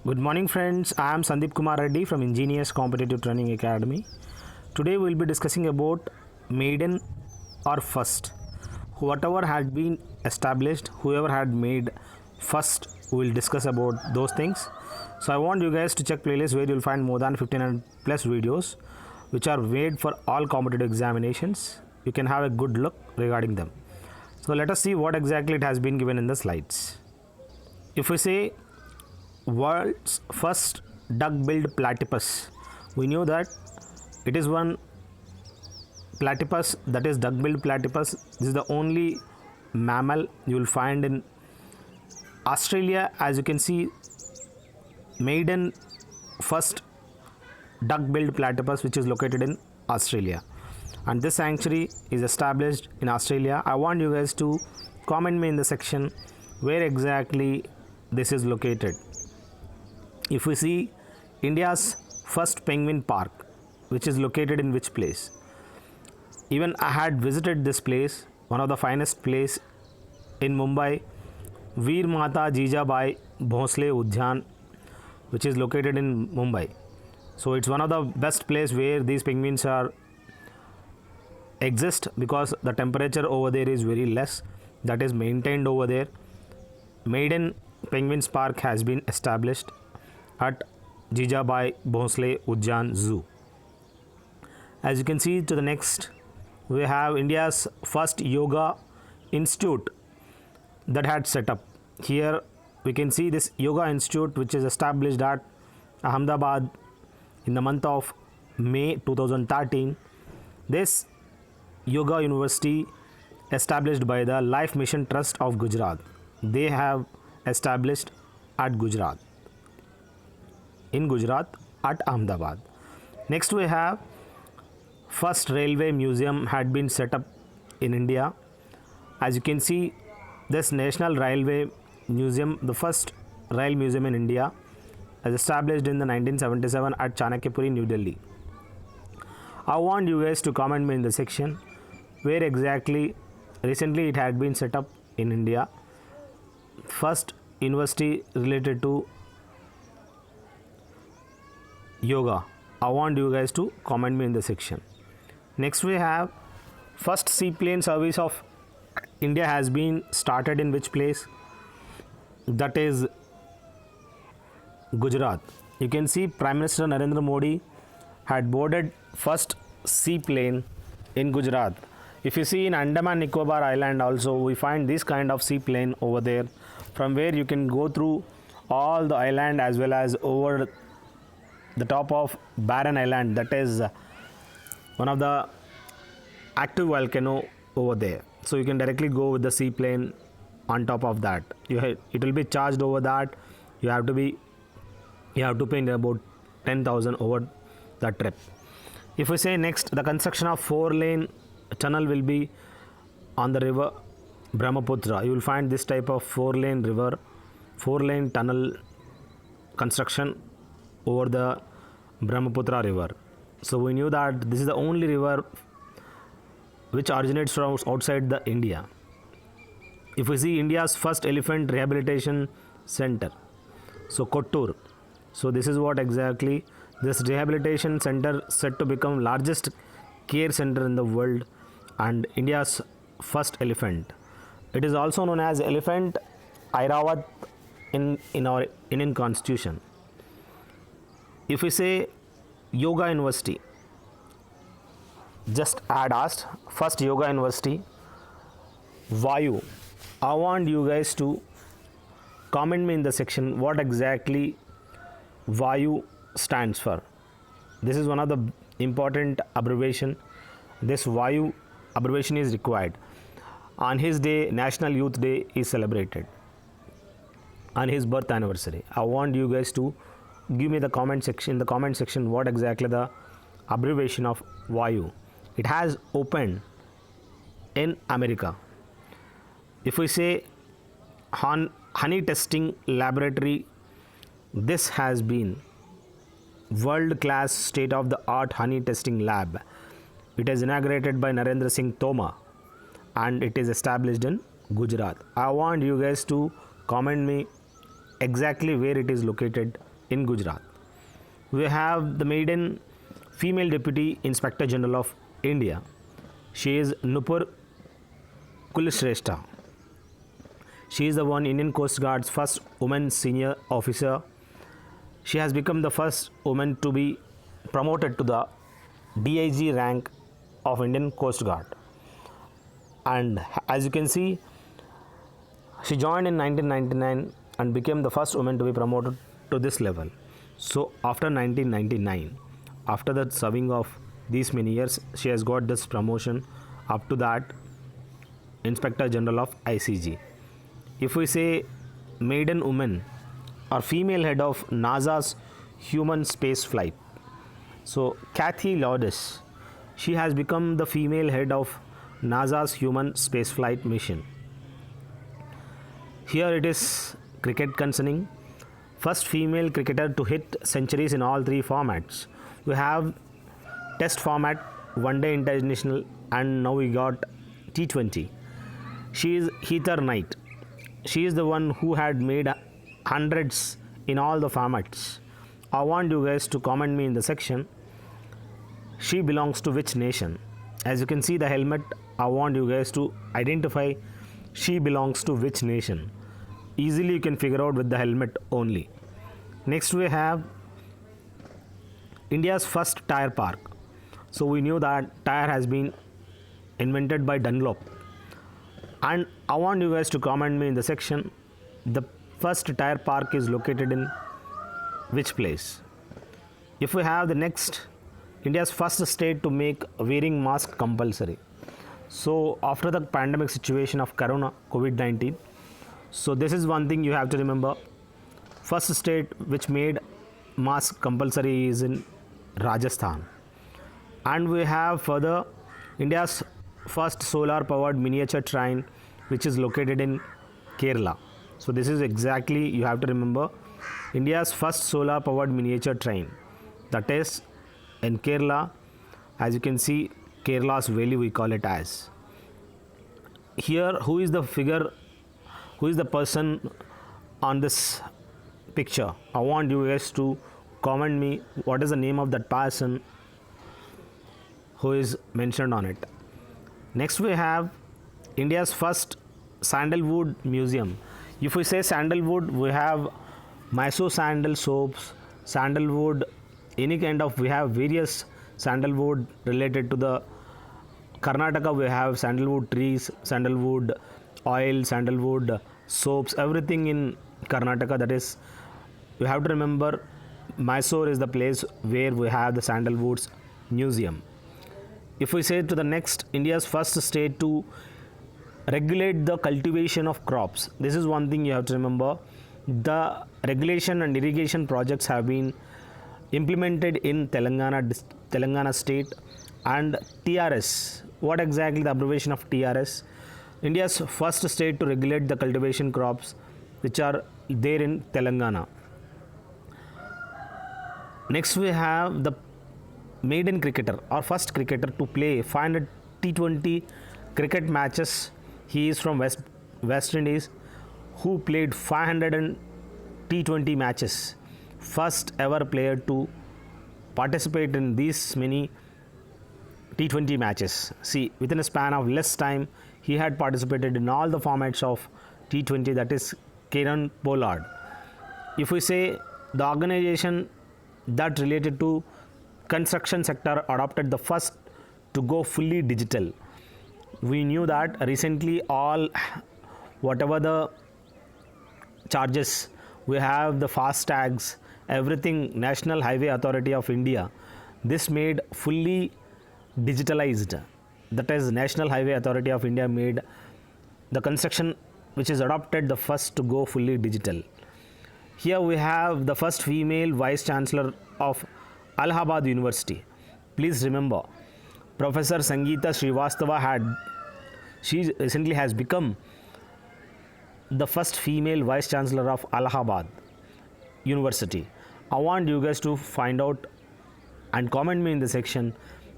Good morning, friends. I am Sandeep Kumar Reddy from Ingenious Competitive Training Academy. Today we will be discussing about maiden or first. Whatever had been established, whoever had made first, we will discuss about those things. So I want you guys to check playlist where you will find more than 1500 plus videos which are made for all competitive examinations. You can have a good look regarding them. So let us see what exactly it has been given in the slides. If we say world's first duck-billed platypus, we knew that it is one platypus, that is duck-billed platypus. This is the only mammal you will find in Australia. As you can see, maiden first duck-billed platypus which is located in Australia, and this sanctuary is established in Australia. I want you guys to comment me in the section where exactly this is located. If we see India's first penguin park, which is located in which place? Even I had visited this place, one of the finest place in Mumbai, Veer Mata Jijabai Bhosle Udyan, which is located in Mumbai. So it's one of the best place where these penguins are exist, because the temperature over there is very less, that is maintained over there. Maiden Penguins Park has been established at Jijabai Bhosle Udyan Zoo. As you can see to the next, we have India's first yoga institute that had set up. Here we can see this yoga institute which is established at Ahmedabad in the month of May 2013. This yoga university established by the Life Mission Trust of Gujarat. They have established at Gujarat, in Gujarat at Ahmedabad. Next we have first railway museum had been set up in India. As you can see, this National Railway Museum, the first rail museum in India, was established in the 1977 at Chanakyapuri, New Delhi. I want you guys to comment me in the section where exactly recently it had been set up in India. First university related to yoga. I want you guys to comment me in the section. Next we have first seaplane service of India has been started in which place? That is Gujarat. You can see Prime Minister Narendra Modi had boarded first seaplane in Gujarat. If you see in Andaman Nicobar Island also, we find this kind of seaplane over there, from where you can go through all the island as well as over the top of Barren Island, that is one of the active volcano over there. So you can directly go with the seaplane on top of that. It will be charged over that. You have to pay about 10,000 over the trip. If we say next, the construction of 4-lane tunnel will be on the river Brahmaputra. You will find this type of 4-lane tunnel construction over the Brahmaputra river. So we knew that this is the only river which originates from outside the India. If we see India's first elephant rehabilitation center, so Kottur. So this is what exactly this rehabilitation center set to become largest care center in the world and India's first elephant. It is also known as Elephant Airavat in our Indian Constitution. If we say Yoga University, just I had asked first Yoga University, Vayu. I want you guys to comment me in the section what exactly Vayu stands for. This is one of the important abbreviation. This Vayu abbreviation is required. On his day, National Youth Day is celebrated. On his birth anniversary, I want you guys to give me the comment section what exactly the abbreviation of Vayu. It has opened in America. If we say honey testing laboratory, this has been world class state of the art honey testing lab. It is inaugurated by Narendra Singh Tomar and it is established in Gujarat. I want you guys to comment me exactly where it is located in Gujarat. We have the maiden female Deputy Inspector General of India. She is Nupur Kulshrestha. She is the one Indian Coast Guard's first woman senior officer. She has become the first woman to be promoted to the DIG rank of Indian Coast Guard. And as you can see, she joined in 1999 and became the first woman to be promoted to this level. So after 1999, after the serving of these many years, she has got this promotion up to that Inspector General of ICG. If we say maiden woman or female head of NASA's human space flight, so Kathy Lourdes, she has become the female head of NASA's human spaceflight mission. Here it is cricket concerning. First female cricketer to hit centuries in all three formats. We have test format, one day international, and now we got T20. She is Heather Knight. She is the one who had made hundreds in all the formats. I want you guys to comment me in the section. She belongs to which nation? As you can see the helmet, I want you guys to identify she belongs to which nation. Easily you can figure out with the helmet only. Next we have India's first tire park. So we knew that tire has been invented by Dunlop. And I want you guys to comment me in the section, the first tire park is located in which place? If we have the next, India's first state to make wearing mask compulsory. So after the pandemic situation of Corona, COVID-19, so this is one thing you have to remember. First state which made mask compulsory is in Rajasthan. And we have further India's first solar powered miniature train which is located in Kerala. So this is exactly you have to remember India's first solar powered miniature train, that is in Kerala. As you can see, Kerala's valley we call it as. Here who is the figure, who is the person on this picture? I want you guys to comment me what is the name of that person who is mentioned on it. Next we have India's first sandalwood museum. If we say sandalwood, we have Mysore sandal soaps, sandalwood, any kind of, we have various sandalwood related to the Karnataka. We have sandalwood trees, sandalwood oil, sandalwood soaps, everything in Karnataka. That is, you have to remember Mysore is the place where we have the sandalwoods museum. If we say to the next, India's first state to regulate the cultivation of crops. This is one thing you have to remember. The regulation and irrigation projects have been implemented in Telangana state. And TRS, what exactly the abbreviation of TRS? India's first state to regulate the cultivation crops which are there in Telangana. Next we have the maiden cricketer or first cricketer to play 500 T20 cricket matches. He is from West Indies, who played 500 T20 matches. First ever player to participate in these many T20 matches. See, within a span of less time, he had participated in all the formats of T20, that is Kieron Pollard. If we say the organization that related to construction sector adopted the first to go fully digital. We knew that recently all whatever the charges we have, the fast tags, everything, National Highway Authority of India, this made fully digitalized. That is, National Highway Authority of India made the construction which is adopted the first to go fully digital. Here we have the first female vice chancellor of Allahabad University. Please remember, Professor Sangeeta Srivastava she recently has become the first female vice chancellor of Allahabad University. I want you guys to find out and comment me in the section,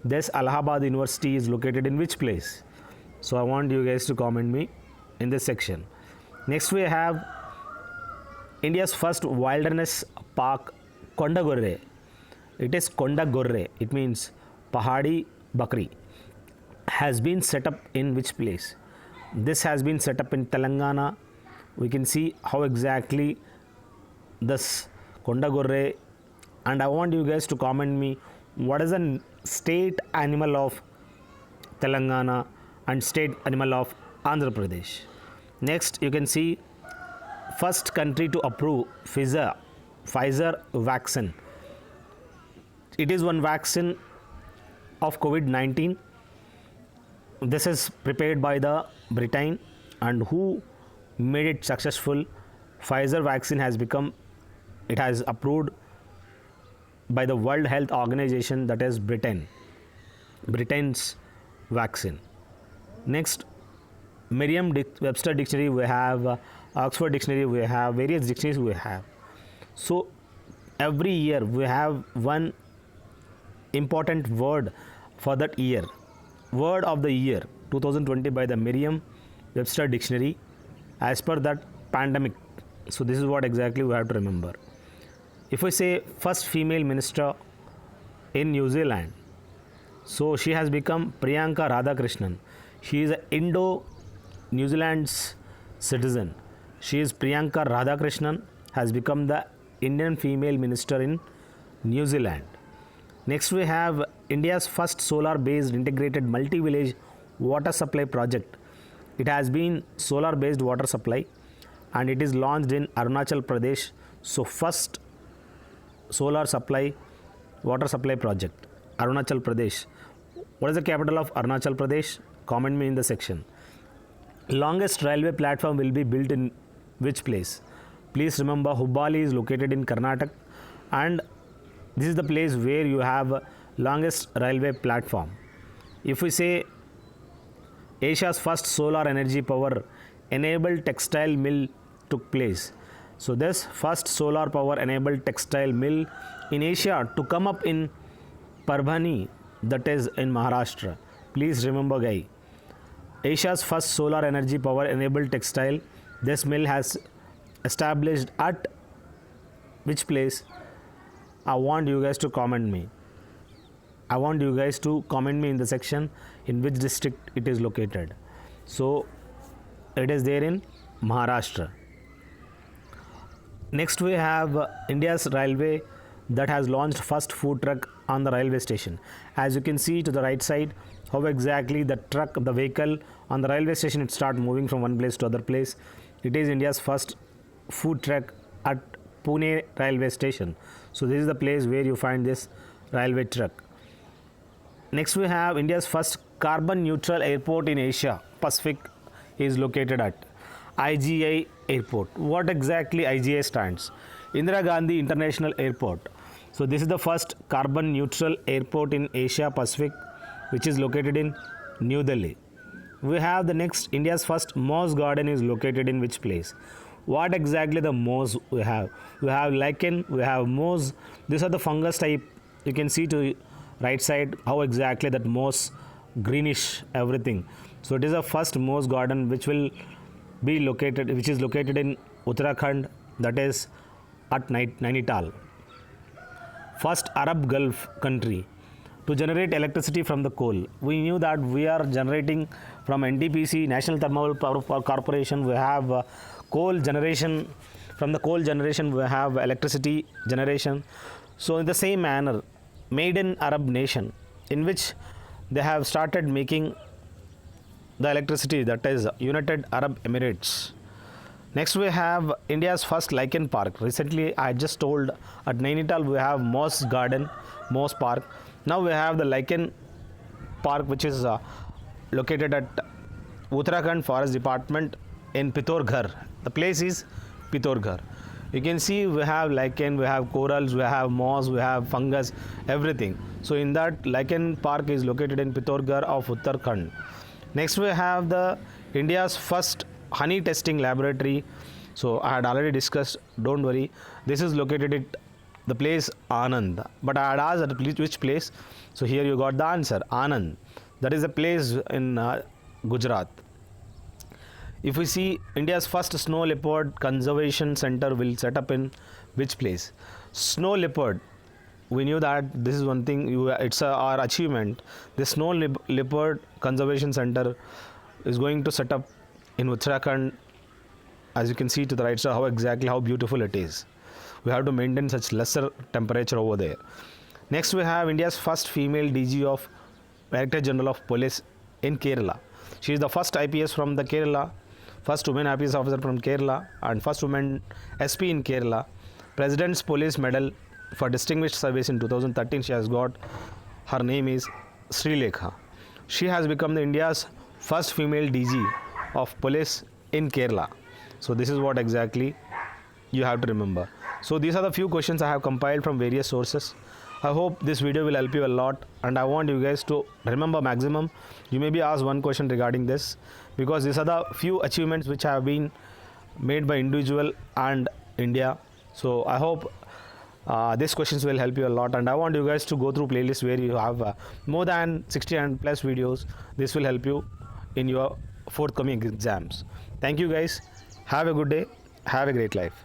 this Allahabad University is located in which place? So I want you guys to comment me in this section. Next we have India's first wilderness park, Kondagorre. It is Kondagorre. It means Pahadi Bakri. Has been set up in which place? This has been set up in Telangana. We can see how exactly this Kondagorre, and I want you guys to comment me what is the state animal of Telangana and state animal of Andhra Pradesh. Next, you can see first country to approve Pfizer vaccine. It is one vaccine of COVID-19. This is prepared by the Britain, and who made it successful? Pfizer vaccine has become, it has approved by the World Health Organization, that is Britain's vaccine. Next, Merriam-Webster dictionary we have, Oxford dictionary we have, various dictionaries we have. So every year we have one important word for that year. Word of the year 2020 by the Merriam-Webster dictionary as per that pandemic. So this is what exactly we have to remember. If we say first female minister in New Zealand, so she has become Priyanka Radhakrishnan. She is an Indo-New Zealand's citizen. She is Priyanka Radhakrishnan, has become the Indian female minister in New Zealand. Next we have India's first solar-based integrated multi-village water supply project. It has been solar-based water supply and it is launched in Arunachal Pradesh. So first solar supply water supply project, Arunachal Pradesh. What is the capital of Arunachal Pradesh? Comment me in the section. Longest railway platform will be built in which place? Please remember Hubballi is located in Karnataka, and this is the place where you have longest railway platform. If we say Asia's first solar energy power enabled textile mill took place. So this first solar power enabled textile mill in Asia to come up in Parbhani, that is in Maharashtra. Please remember guys. Asia's first solar energy power enabled textile. This mill has established at which place? I want you guys to comment me. I want you guys to comment me in the section in which district it is located. So it is there in Maharashtra. Next we have India's railway that has launched first food truck on the railway station. As you can see to the right side, how exactly the truck, the vehicle on the railway station, it start moving from one place to other place. It is India's first food truck at Pune railway station. So this is the place where you find this railway truck. Next we have India's first carbon neutral airport in Asia Pacific is located at IGI airport. What exactly IGI stands? Indira Gandhi International Airport. So this is the first carbon neutral airport in Asia Pacific, which is located in New Delhi. We have the next, India's first moss garden is located in which place? What exactly the moss we have? We have lichen, we have moss. These are the fungus type. You can see to right side how exactly that moss, greenish everything. So it is the first moss garden which will be located, which is located in Uttarakhand, that is at Nainital. First Arab Gulf country to generate electricity from the coal. We knew that we are generating from NTPC, National Thermal Power Corporation. We have coal generation. From the coal generation we have electricity generation. So in the same manner, maiden Arab nation in which they have started making the electricity, that is United Arab Emirates. Next we have India's first lichen park. Recently I just told at Nainital we have moss garden, moss park. Now we have the lichen park which is located at Uttarakhand Forest Department in Pithoragarh. The place is Pithoragarh. You can see we have lichen, we have corals, we have moss, we have fungus, everything. So in that lichen park is located in Pithoragarh of Uttarakhand. Next we have the India's first honey testing laboratory. So I had already discussed, don't worry. This is located at the place Anand. But I had asked at which place. So here you got the answer, Anand. That is a place in Gujarat. if we see India's first snow leopard conservation center will set up in which place? Snow leopard, we knew that this is one thing, it's our achievement. The snow leopard conservation center is going to set up in Uttarakhand. As you can see to the right side, how beautiful it is. We have to maintain such lesser temperature over there. Next we have India's first female DG of Director General of Police in Kerala. She is the first IPS from the Kerala, first woman IPS officer from Kerala, and first woman SP in Kerala. President's Police Medal for Distinguished Service in 2013 she has got. Her name is Sri Lekha. She has become the India's first female DG of Police in Kerala. So this is what exactly you have to remember. So these are the few questions I have compiled from various sources. I hope this video will help you a lot, and I want you guys to remember maximum. You may be asked one question regarding this, because these are the few achievements which have been made by individual and India. So I hope these questions will help you a lot, and I want you guys to go through playlists where you have more than 60 and plus videos. This will help you in your forthcoming exams. Thank you guys. Have a good day. Have a great life.